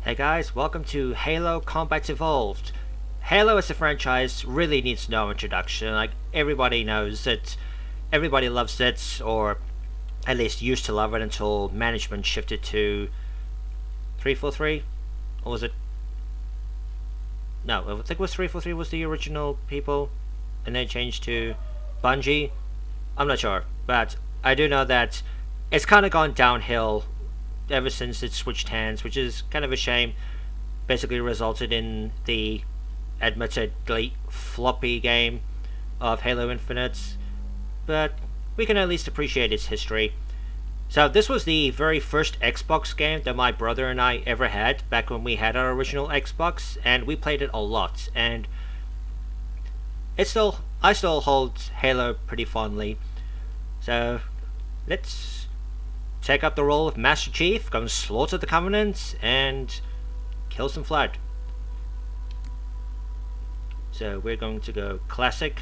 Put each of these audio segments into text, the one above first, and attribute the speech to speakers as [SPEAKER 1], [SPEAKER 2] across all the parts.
[SPEAKER 1] Hey guys, welcome to Halo Combat Evolved. Halo as a franchise really needs no introduction. Like, everybody knows it, everybody loves it, or at least used to love it until management shifted to 343? Or was it? No, I think it was 343 was the original people, and then changed to Bungie. I'm not sure, but I do know that it's kind of gone downhill ever since it switched hands, which is kind of a shame. Basically resulted in the admittedly floppy game of Halo Infinite, but we can at least appreciate its history. So this was the very first Xbox game that my brother and I ever had back when we had our original Xbox, and we played it a lot, and I still hold Halo pretty fondly. So let's take up the role of Master Chief, go and slaughter the Covenant, and kill some Flood. So we're going to go classic,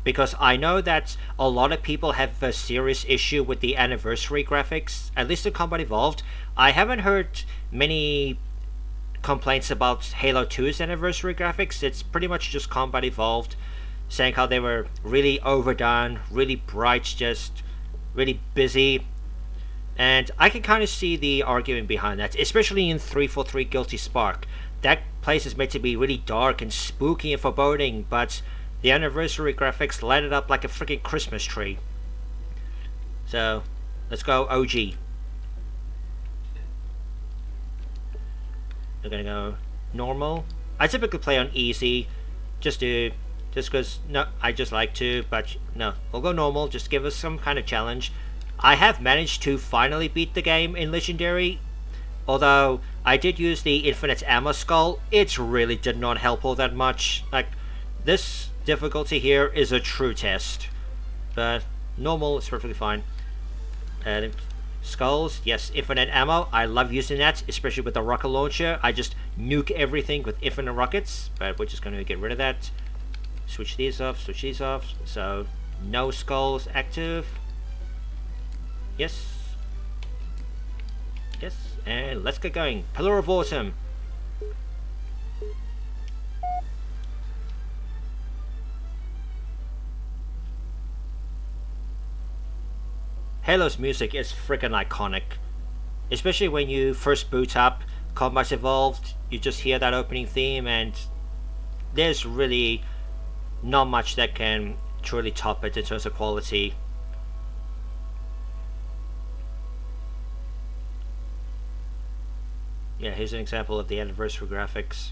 [SPEAKER 1] because I know that a lot of people have a serious issue with the anniversary graphics, at least in Combat Evolved. I haven't heard many complaints about Halo 2's anniversary graphics. It's pretty much just Combat Evolved saying how they were really overdone, really bright, just really busy. And I can kind of see the argument behind that, especially in 343 Guilty Spark. That place is meant to be really dark and spooky and foreboding, but the anniversary graphics light it up like a freaking Christmas tree. So, let's go OG. We're gonna go normal. I typically play on easy, just because, no, I just like to, but no, we'll go normal, just give us some kind of challenge. I have managed to finally beat the game in Legendary, although I did use the infinite ammo skull. It really did not help all that much. Like, this difficulty here is a true test, but normal is perfectly fine. And skulls, yes, infinite ammo, I love using that, especially with the rocket launcher. I just nuke everything with infinite rockets, but we're just going to get rid of that. Switch these off, so no skulls active. Yes, and let's get going. Pillar of Autumn. Halo's music is freaking iconic, especially when you first boot up Combat Evolved. You just hear that opening theme, and there's really not much that can truly top it in terms of quality. Yeah, here's an example of the anniversary graphics.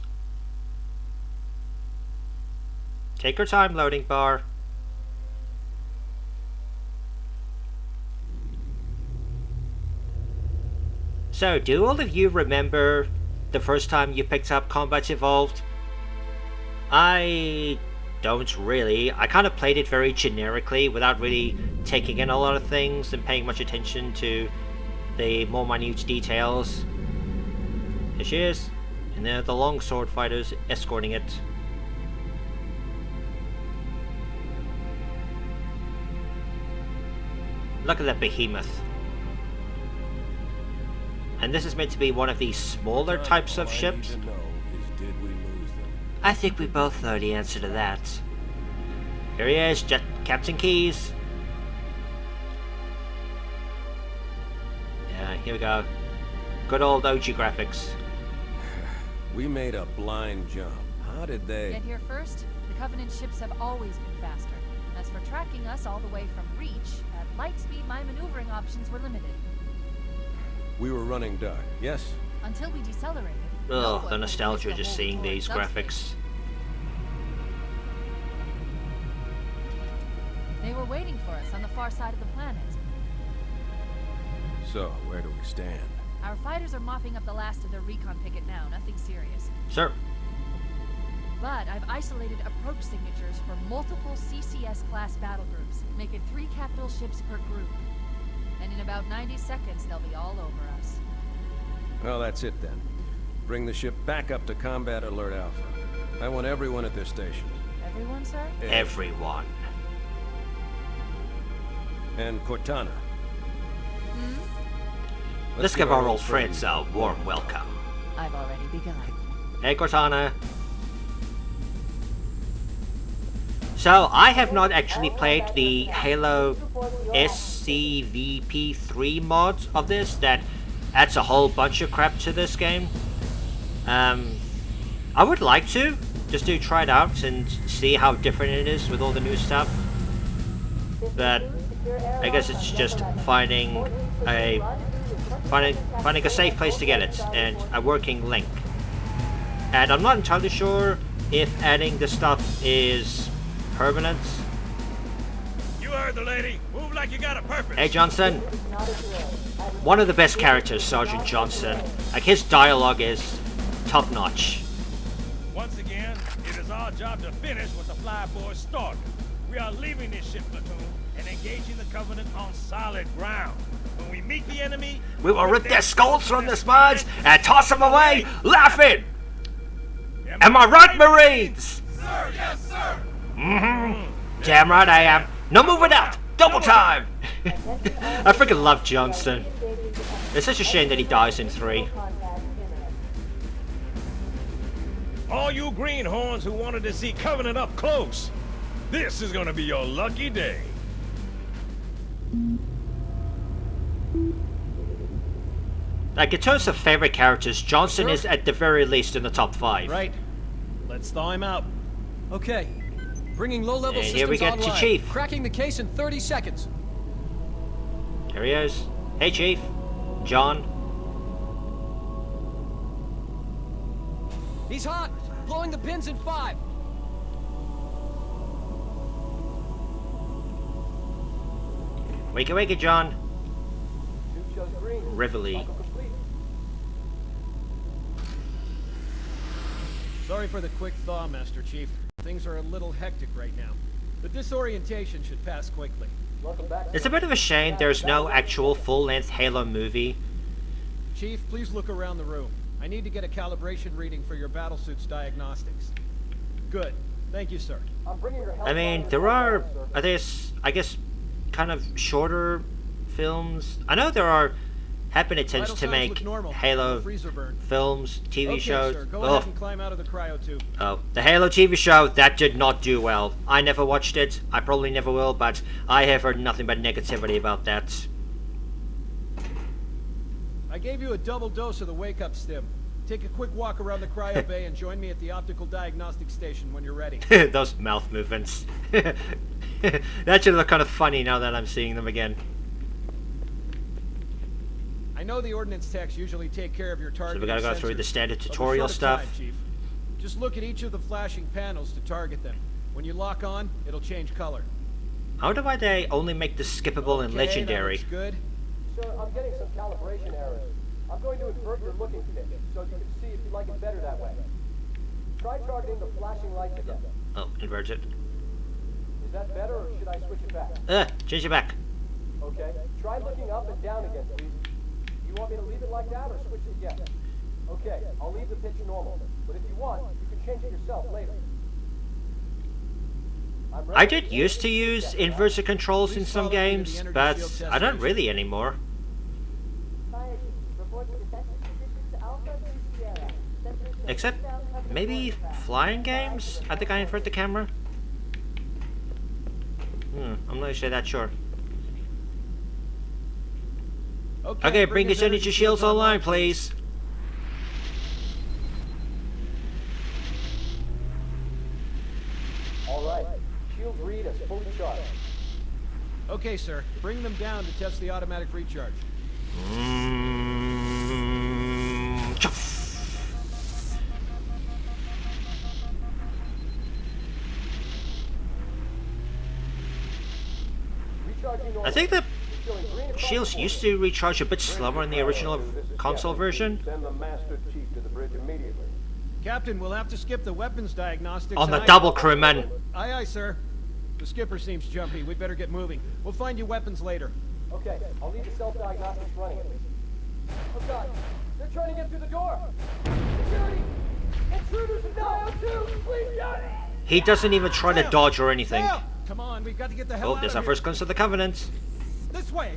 [SPEAKER 1] Take your time, loading bar. So, do all of you remember the first time you picked up Combat Evolved? I don't really. I kind of played it very generically without really taking in a lot of things and paying much attention to the more minute details. Here she is, and there are the longsword fighters escorting it. Look at that behemoth. And this is meant to be one of the smaller types of ships. I think we both know the answer to that. Here he is, Captain Keyes. Yeah, here we go. Good old OG graphics.
[SPEAKER 2] We made a blind jump. How did they...
[SPEAKER 3] Get here first? The Covenant ships have always been faster. As for tracking us all the way from Reach, at light speed my maneuvering options were limited.
[SPEAKER 2] We were running dark, yes?
[SPEAKER 3] Until we decelerated.
[SPEAKER 1] Oh, the nostalgia just seeing these graphics.
[SPEAKER 3] They were waiting for us on the far side of the planet.
[SPEAKER 2] So, where do we stand?
[SPEAKER 3] Our fighters are mopping up the last of their recon picket now, nothing serious.
[SPEAKER 1] Sir.
[SPEAKER 3] But I've isolated approach signatures for multiple CCS-class battle groups, making 3 capital ships per group. And in about 90 seconds, they'll be all over us.
[SPEAKER 2] Well, that's it then. Bring the ship back up to Combat Alert Alpha. I want everyone at their stations.
[SPEAKER 3] Everyone, sir?
[SPEAKER 1] Everyone.
[SPEAKER 2] And Cortana.
[SPEAKER 3] Hmm?
[SPEAKER 1] Let's give our old friends a warm welcome.
[SPEAKER 3] I've already begun.
[SPEAKER 1] Hey, Cortana. So, I have not actually played the Halo SCVP3 mod of this that adds a whole bunch of crap to this game. I would like to, just to try it out and see how different it is with all the new stuff. But I guess it's just finding a safe place to get it and a working link. And I'm not entirely sure if adding this stuff is permanent.
[SPEAKER 4] You heard the lady. Move like you got a purpose.
[SPEAKER 1] Hey, Johnson. One of the best characters, Sergeant Johnson. Like, his dialogue is top-notch.
[SPEAKER 4] Once again, it is our job to finish what the flyboys started. We are leaving this ship platoon and engaging the Covenant on solid ground. When we meet the enemy,
[SPEAKER 1] We will rip their skulls from the spuds and toss them away, laughing! Am I right, Marines?
[SPEAKER 4] Sir, yes, sir.
[SPEAKER 1] Damn right I am. No moving out! Double time! I freaking love Johnson. It's such a shame that he dies in 3.
[SPEAKER 4] All you greenhorns who wanted to see Covenant up close, this is gonna be your lucky day.
[SPEAKER 1] Like, in terms of favorite characters, Johnson is at the very least in the top 5.
[SPEAKER 2] Right. Let's thaw him out.
[SPEAKER 5] Okay. Bringing low-level
[SPEAKER 1] And
[SPEAKER 5] systems
[SPEAKER 1] here we get to
[SPEAKER 5] online.
[SPEAKER 1] Chief.
[SPEAKER 5] Cracking the case in 30 seconds.
[SPEAKER 1] Here he is. Hey, Chief. John.
[SPEAKER 5] He's hot. Blowing the pins in 5.
[SPEAKER 1] Wakey, wakey, John. Rivoli.
[SPEAKER 5] Sorry for the quick thaw, Master Chief. Things are a little hectic right now. The disorientation should pass quickly.
[SPEAKER 1] It's a bit of a shame there's no actual full-length Halo movie.
[SPEAKER 5] Chief, please look around the room. I need to get a calibration reading for your battlesuit's diagnostics. Good. Thank you, sir.
[SPEAKER 1] I mean, there are, I guess, kind of shorter films. I know there are happen attempts
[SPEAKER 5] Vital
[SPEAKER 1] to
[SPEAKER 5] signs
[SPEAKER 1] make
[SPEAKER 5] look normal.
[SPEAKER 1] Halo
[SPEAKER 5] Freezer burn.
[SPEAKER 1] films, TV
[SPEAKER 5] Okay,
[SPEAKER 1] shows.
[SPEAKER 5] sir. Go
[SPEAKER 1] Oh,
[SPEAKER 5] ahead and climb out of the cryo tube.
[SPEAKER 1] oh, the Halo TV show, that did not do well. I never watched it. I probably never will, but I have heard nothing but negativity about that.
[SPEAKER 5] I gave you a double dose of the wake-up stim. Take a quick walk around the cryo bay and join me at the optical diagnostic station when you're ready.
[SPEAKER 1] Those mouth movements. That should look kind of funny now that I'm seeing them again.
[SPEAKER 5] I know the ordnance techs usually take care of your target.
[SPEAKER 1] So we gotta go through the standard tutorial
[SPEAKER 5] short of
[SPEAKER 1] stuff.
[SPEAKER 5] time, Chief. Just look at each of the flashing panels to target them. When you lock on, it'll change color.
[SPEAKER 1] I wonder why they only make the skippable and
[SPEAKER 5] Okay,
[SPEAKER 1] legendary.
[SPEAKER 5] that looks good.
[SPEAKER 6] Sir, I'm getting some calibration errors. I'm going to invert your looking pitch, so you can see if you like it better that way. Try targeting the flashing lights again.
[SPEAKER 1] Oh, inverted.
[SPEAKER 6] Is that better, or should I switch it back?
[SPEAKER 1] Change it back.
[SPEAKER 6] Okay. Try looking up and down again, please. You want me to leave it like that, or switch it again? Okay, I'll leave the pitch normal. But if you want, you can change it yourself later. I'm ready
[SPEAKER 1] I
[SPEAKER 6] to
[SPEAKER 1] did used to use inverted controls in some games, but I don't really anymore. Except maybe flying games? I think I invert the camera. I'm not sure that sure. Okay, bring your energy shields online, please.
[SPEAKER 6] All right. Shield read is fully charged.
[SPEAKER 5] Okay, sir. Bring them down to test the automatic recharge.
[SPEAKER 1] Chuff.
[SPEAKER 6] Recharging
[SPEAKER 1] I think the shields used to recharge a bit slower in the original console version.
[SPEAKER 6] Send the Master Chief to the bridge immediately.
[SPEAKER 5] Captain, we'll have to skip the weapons diagnostics.
[SPEAKER 1] On the
[SPEAKER 5] and
[SPEAKER 1] double, crewman.
[SPEAKER 5] Aye, aye, sir. The skipper seems jumpy. We'd better get moving. We'll find you weapons later.
[SPEAKER 6] Okay, I'll leave the self-diagnostics running at least. Oh God, they're trying to get through the door! Security! Intruders in Dial 2! Please, Johnny!
[SPEAKER 1] He doesn't even try to dodge or anything.
[SPEAKER 5] Now, come on, we've got to get the hell
[SPEAKER 1] Oh,
[SPEAKER 5] out
[SPEAKER 1] there's
[SPEAKER 5] of
[SPEAKER 1] our
[SPEAKER 5] here.
[SPEAKER 1] first glimpse of the Covenant.
[SPEAKER 5] This way.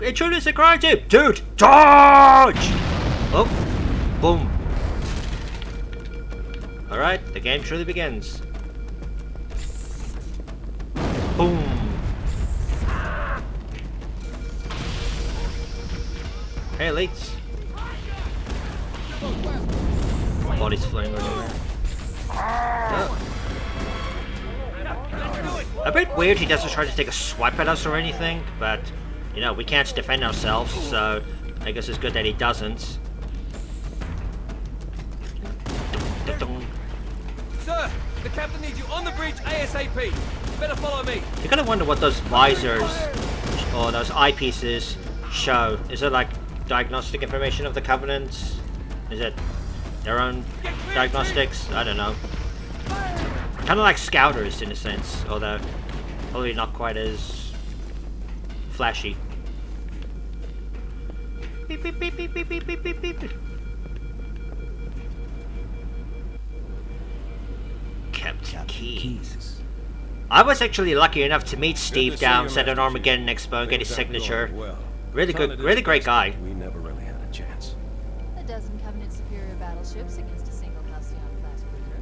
[SPEAKER 1] Intruders are crying to dude, dodge! Oh, boom. Alright, the game truly begins. Boom. Hey, elites. Body's flying everywhere. Oh. A bit weird he doesn't try to take a swipe at us or anything, but, you know, we can't defend ourselves, so I guess it's good that he doesn't.
[SPEAKER 7] Sir, the captain needs you on the bridge ASAP. Better follow me.
[SPEAKER 1] You gotta wonder what those visors or those eyepieces show. Is it like diagnostic information of the Covenant? Is it their own diagnostics? I don't know. Kind of like scouters in a sense, although probably not quite as flashy. Beep, beep, beep, beep, beep, beep, beep, beep, beep. Captain Keys. I was actually lucky enough to meet Steve Downs at an Armageddon Expo and get his signature. Really good, really great guy.
[SPEAKER 2] We never really had a chance.
[SPEAKER 3] A dozen Covenant superior battleships against a single Halcyon-class cruiser.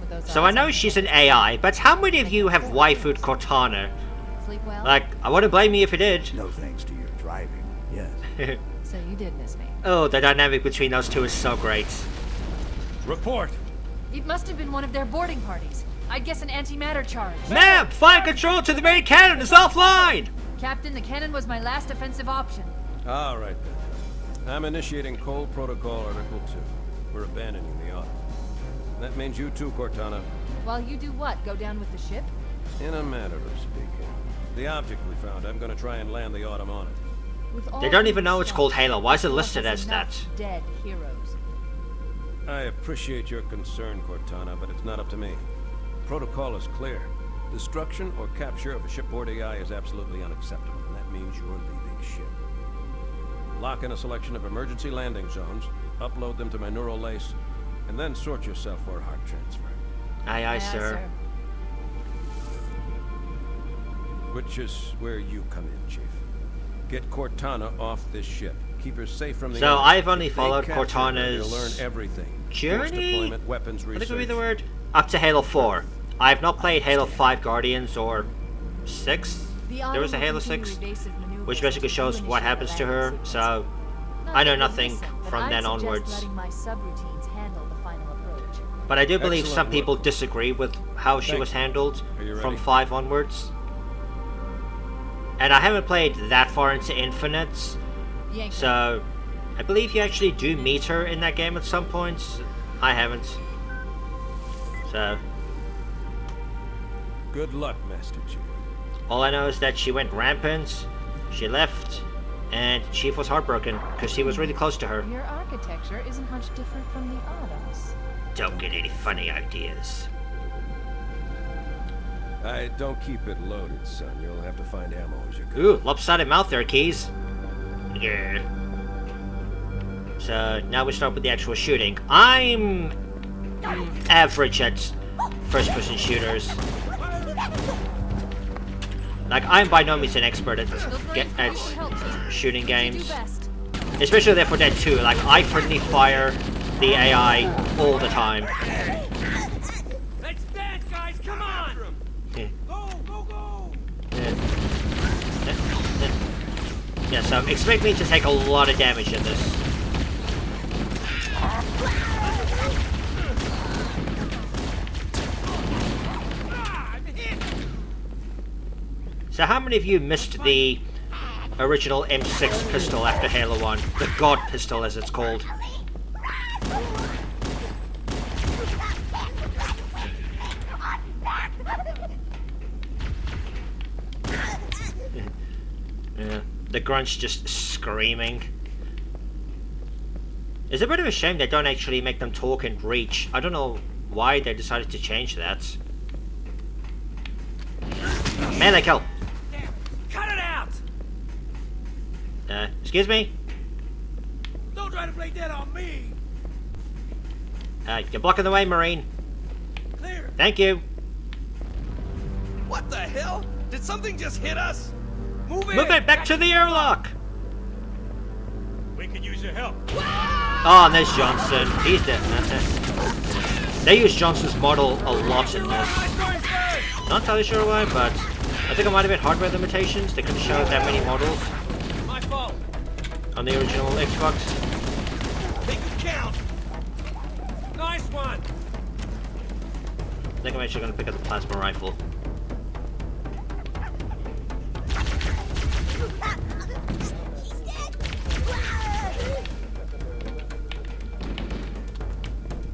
[SPEAKER 3] With those
[SPEAKER 1] So I
[SPEAKER 3] odds,
[SPEAKER 1] know she's an AI, but how many of you have waifued Cortana?
[SPEAKER 3] Sleep well?
[SPEAKER 1] Like, I wouldn't blame you if you did.
[SPEAKER 8] No thanks to your driving, yes.
[SPEAKER 3] So you did miss me.
[SPEAKER 1] Oh, the dynamic between those two is so great.
[SPEAKER 4] Report.
[SPEAKER 3] It must have been one of their boarding parties. I'd guess an antimatter charge.
[SPEAKER 1] Ma'am, flight control to the main cannon is offline!
[SPEAKER 3] Captain, the cannon was my last offensive option.
[SPEAKER 2] All right, then. I'm initiating Cold Protocol Article 2. We're abandoning the Autumn. That means you too, Cortana.
[SPEAKER 3] While you do what? Go down with the ship?
[SPEAKER 2] In a manner of speaking. The object we found, I'm gonna try and land the Autumn on it.
[SPEAKER 3] With all
[SPEAKER 1] They don't
[SPEAKER 3] due
[SPEAKER 1] even know it's
[SPEAKER 3] respect,
[SPEAKER 1] called Halo. Why is it
[SPEAKER 3] Halo
[SPEAKER 1] listed
[SPEAKER 3] has
[SPEAKER 1] as
[SPEAKER 3] enough
[SPEAKER 1] that?
[SPEAKER 3] Dead heroes.
[SPEAKER 2] I appreciate your concern, Cortana, but it's not up to me. Protocol is clear. Destruction or capture of a shipboard AI is absolutely unacceptable, and that means you're leaving ship. Lock in a selection of emergency landing zones, upload them to my neural lace, and then sort yourself for a heart transfer.
[SPEAKER 1] Aye, aye, sir.
[SPEAKER 2] Which is where you come in, Chief. Get Cortana off this ship. Keep her safe from the
[SPEAKER 1] So
[SPEAKER 2] enemy.
[SPEAKER 1] I've only
[SPEAKER 2] If they
[SPEAKER 1] followed
[SPEAKER 2] capture her,
[SPEAKER 1] Cortana's
[SPEAKER 2] You'll learn everything. Force
[SPEAKER 1] journey?
[SPEAKER 2] deployment, weapons
[SPEAKER 1] What
[SPEAKER 2] research.
[SPEAKER 1] could be the word? Up to Halo 4. I have not played Halo 5 Guardians or 6. There was a Halo 6, which basically shows what happens to her, so I know nothing from then onwards. But I do believe some
[SPEAKER 2] Excellent
[SPEAKER 1] people
[SPEAKER 2] work.
[SPEAKER 1] disagree with how she
[SPEAKER 2] Thank
[SPEAKER 1] was
[SPEAKER 2] you.
[SPEAKER 1] handled
[SPEAKER 2] Are you
[SPEAKER 1] from
[SPEAKER 2] ready?
[SPEAKER 1] 5 onwards. And I haven't played that far into Infinite, so I believe you actually do meet her in that game at some points. I haven't. So
[SPEAKER 2] Good luck, Master Chief.
[SPEAKER 1] all I know is that she went rampant, she left, and Chief was heartbroken because she was really close to her.
[SPEAKER 3] Your architecture isn't much different from the Autumn's.
[SPEAKER 1] Don't get any funny ideas.
[SPEAKER 2] I don't keep it loaded, son. You'll have to find ammo as you go.
[SPEAKER 1] Ooh, lopsided mouth there, Keys. Yeah. So now we start with the actual shooting. I'm average at first-person shooters. Like, I'm by no means an expert at shooting games. Especially Left 4 Dead 2. Like, I friendly fire the AI all the time.
[SPEAKER 7] Let's dance, guys. Come on.
[SPEAKER 1] Yeah.
[SPEAKER 7] Go, go, go.
[SPEAKER 1] Yeah, so expect me to take a lot of damage in this. So how many of you missed the original M6 pistol after Halo 1? The God pistol, as it's called. Yeah, the grunts just screaming. It's a bit of a shame they don't actually make them talk and reach. I don't know why they decided to change that. Melee kill!
[SPEAKER 7] Cut it out.
[SPEAKER 1] Excuse me?
[SPEAKER 7] Don't try to play dead on me.
[SPEAKER 1] You're blocking the way, Marine.
[SPEAKER 7] Clear.
[SPEAKER 1] Thank you.
[SPEAKER 7] What the hell? Did something just hit us? Move
[SPEAKER 1] Move it back to the airlock!
[SPEAKER 4] We could use your help.
[SPEAKER 7] Ah!
[SPEAKER 1] Oh, and there's Johnson. He's dead. They use Johnson's model a lot in this. Not entirely sure why, but I think it might have been hardware limitations. They couldn't show that many models
[SPEAKER 7] My fault.
[SPEAKER 1] on the original Xbox.
[SPEAKER 7] Make it count. Nice one.
[SPEAKER 1] I think I'm actually going to pick up the plasma rifle.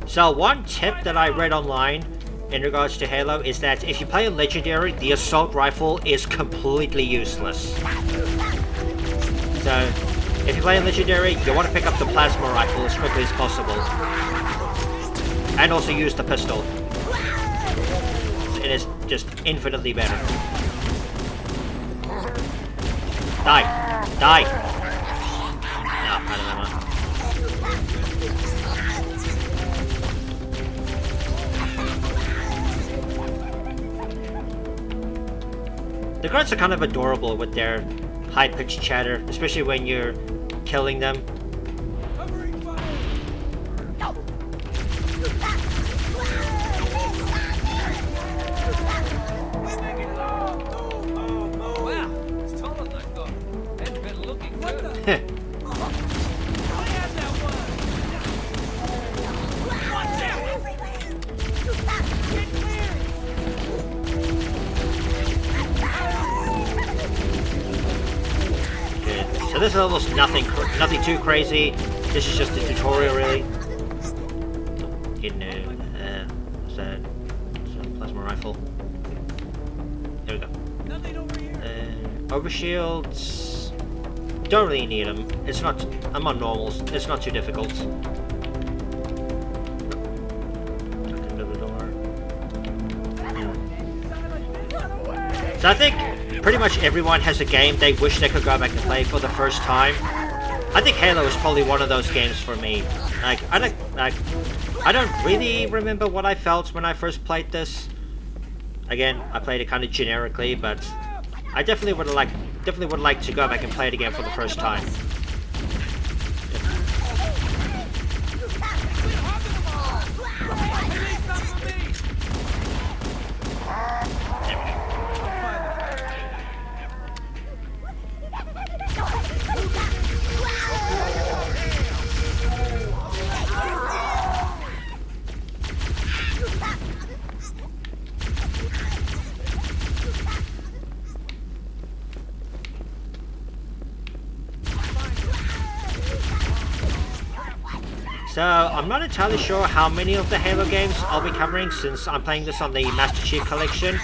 [SPEAKER 1] So one tip that I read online in regards to Halo is that if you play a Legendary, the assault rifle is completely useless. So if you play a Legendary, you want to pick up the plasma rifle as quickly as possible. And also use the pistol. It is just infinitely better. Die! Die! No, I don't know. The grunts are kind of adorable with their high-pitched chatter, especially when you're killing them.
[SPEAKER 7] Wow, it's taller than I thought. And better looking too.
[SPEAKER 1] So this is almost nothing too crazy. This is just a tutorial, really. What's that? It's a plasma rifle. There we go. Overshields. Don't really need them. It's not. I'm on normals. It's not too difficult. Tuck into the door. So I think pretty much everyone has a game they wish they could go back and play for the first time. I think Halo is probably one of those games for me. I don't really remember what I felt when I first played this. Again, I played it kind of generically, but I definitely would like to go back and play it again for the first time. So, I'm not entirely sure how many of the Halo games I'll be covering since I'm playing this on the Master Chief Collection.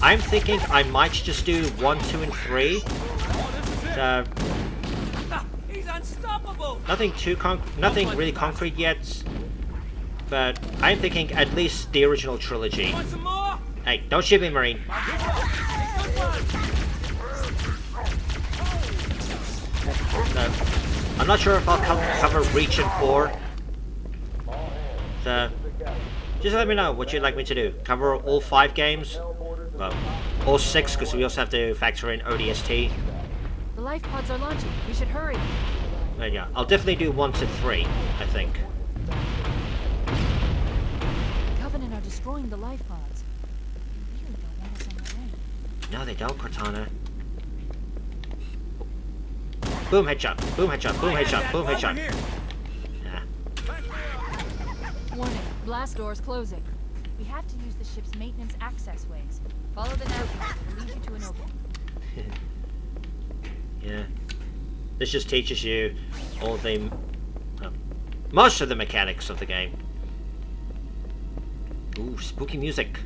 [SPEAKER 1] I'm thinking I might just do 1, 2, and 3. So,
[SPEAKER 7] He's unstoppable.
[SPEAKER 1] nothing really concrete yet. But I'm thinking at least the original trilogy.
[SPEAKER 7] Want some more?
[SPEAKER 1] Hey, don't shoot me, Marine. No. I'm not sure if I'll cover Reach and 4. So, just let me know what you'd like me to do. Cover all 5 games? Well, all 6, because we also have to factor in ODST.
[SPEAKER 3] The life pods are launching. We should hurry.
[SPEAKER 1] But yeah, I'll definitely do 1 to 3, I think.
[SPEAKER 3] The Covenant are destroying the life pods. They really don't want us on their way.
[SPEAKER 1] No, they don't, Cortana. Boom headshot, boom headshot, boom headshot, boom headshot. Yeah.
[SPEAKER 3] Warning, blast doors closing. We have to use the ship's maintenance access ways. Follow the nav path. It will lead you to an opening.
[SPEAKER 1] Yeah. This just teaches you all the... most of the mechanics of the game. Ooh, spooky music.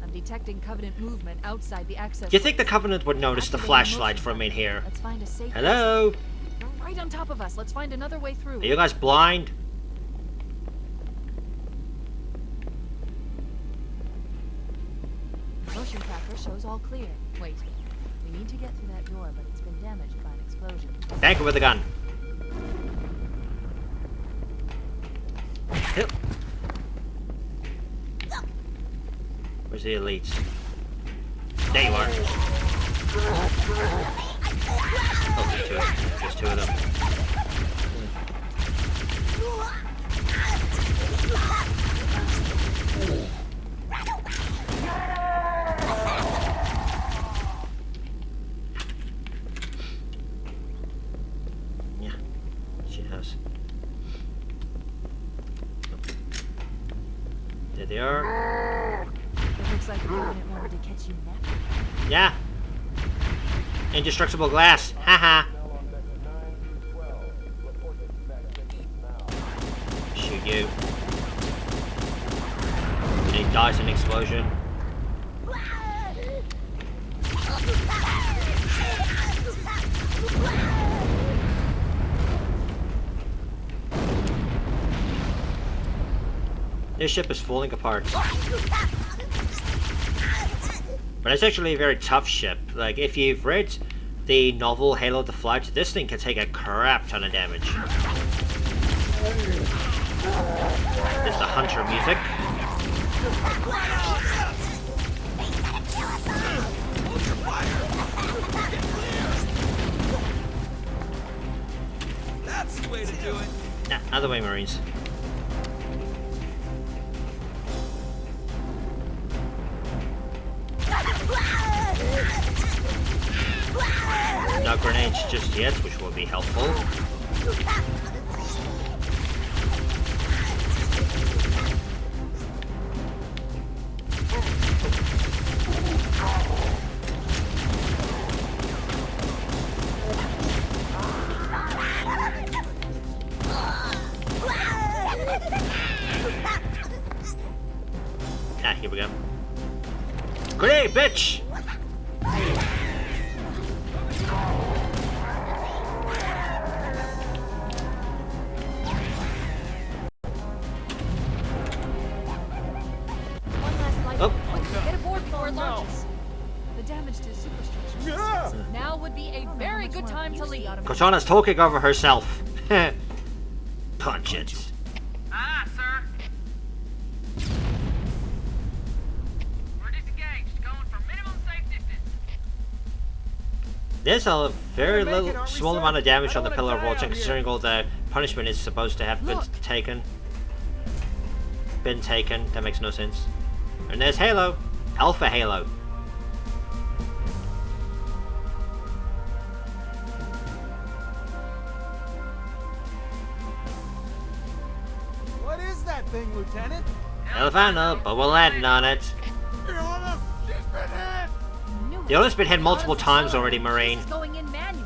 [SPEAKER 3] I'm detecting Covenant movement outside the access.
[SPEAKER 1] Do you think the Covenant would notice the flashlight from in here?
[SPEAKER 3] Let's find a safe
[SPEAKER 1] Hello?
[SPEAKER 3] exit. They're right on top of us. Let's find another way through.
[SPEAKER 1] Are you guys blind?
[SPEAKER 3] Motion tracker shows all clear. Wait. We need to get through that door, but it's been damaged by an explosion.
[SPEAKER 1] Bank it with a gun. Yep. Where's the elites? There you are. Oh There's two of them. Yeah, she has. There they are.
[SPEAKER 3] It looks like the Covenant wanted to catch you napping.
[SPEAKER 1] Yeah. Indestructible glass. Haha. Shoot you. And he dies in an explosion. This ship is falling apart. But it's actually a very tough ship. Like, if you've read the novel Halo the Flight, this thing can take a crap ton of damage. There's the Hunter music.
[SPEAKER 7] That's the way to do it.
[SPEAKER 1] Nah, other way, Marines. No grenades just yet, which will be helpful. Ah, here we go. Grenade, bitch!
[SPEAKER 3] One last light.
[SPEAKER 1] Oh.
[SPEAKER 3] Quick, get aboard before it launches. The damage to superstructure. Now would be a very good time to leave.
[SPEAKER 1] Cortana's talking over herself. Punch it.
[SPEAKER 9] Aye, sir. We're disengaged, going for minimum safe distance.
[SPEAKER 1] There's a very
[SPEAKER 5] We're making
[SPEAKER 1] little,
[SPEAKER 5] it, aren't we,
[SPEAKER 1] small
[SPEAKER 5] sir?
[SPEAKER 1] amount of damage
[SPEAKER 5] I
[SPEAKER 1] on the
[SPEAKER 5] don't
[SPEAKER 1] Pillar of
[SPEAKER 5] wanna die
[SPEAKER 1] Water,
[SPEAKER 5] out here.
[SPEAKER 1] considering all the punishment is supposed to have been
[SPEAKER 3] Look.
[SPEAKER 1] taken. That makes no sense. And there's Halo. Alpha Halo.
[SPEAKER 5] What is that thing, Lieutenant?
[SPEAKER 1] Elefano, but we're landing on it. The other's been hit multiple times already, Marine.
[SPEAKER 3] This is going in manual.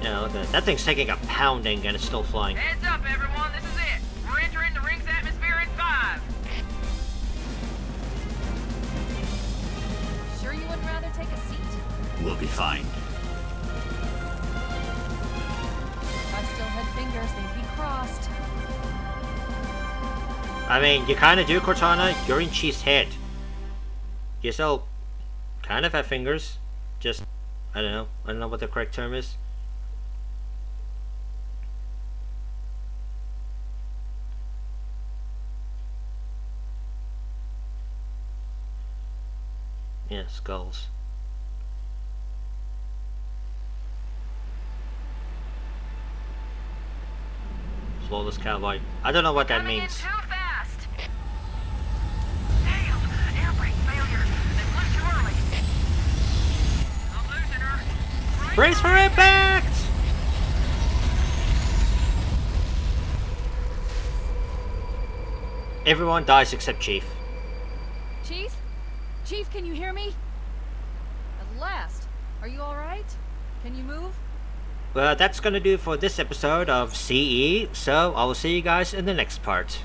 [SPEAKER 1] Yeah, look at that. That thing's taking a pounding and it's still flying.
[SPEAKER 9] Heads up, everyone, this is it. We're entering the ring's atmosphere in 5.
[SPEAKER 3] Sure you wouldn't rather take a seat?
[SPEAKER 1] We'll be fine.
[SPEAKER 3] If I still had fingers, they'd be crossed.
[SPEAKER 1] I mean, you kind of do, Cortana. You're in Chief's head. You still kind of have fingers. Just, I don't know. I don't know what the correct term is. Yeah, skulls. Flawless cowboy. I don't know what that
[SPEAKER 9] Coming in
[SPEAKER 1] means.
[SPEAKER 9] too fast. Damn, air brake failure. They've left too early. I'm losing her.
[SPEAKER 1] Brace for impact! Everyone dies except Chief.
[SPEAKER 3] Chief? Chief, can you hear me? At last. Are you alright? Can you move?
[SPEAKER 1] Well, that's gonna do for this episode of CE, so I will see you guys in the next part.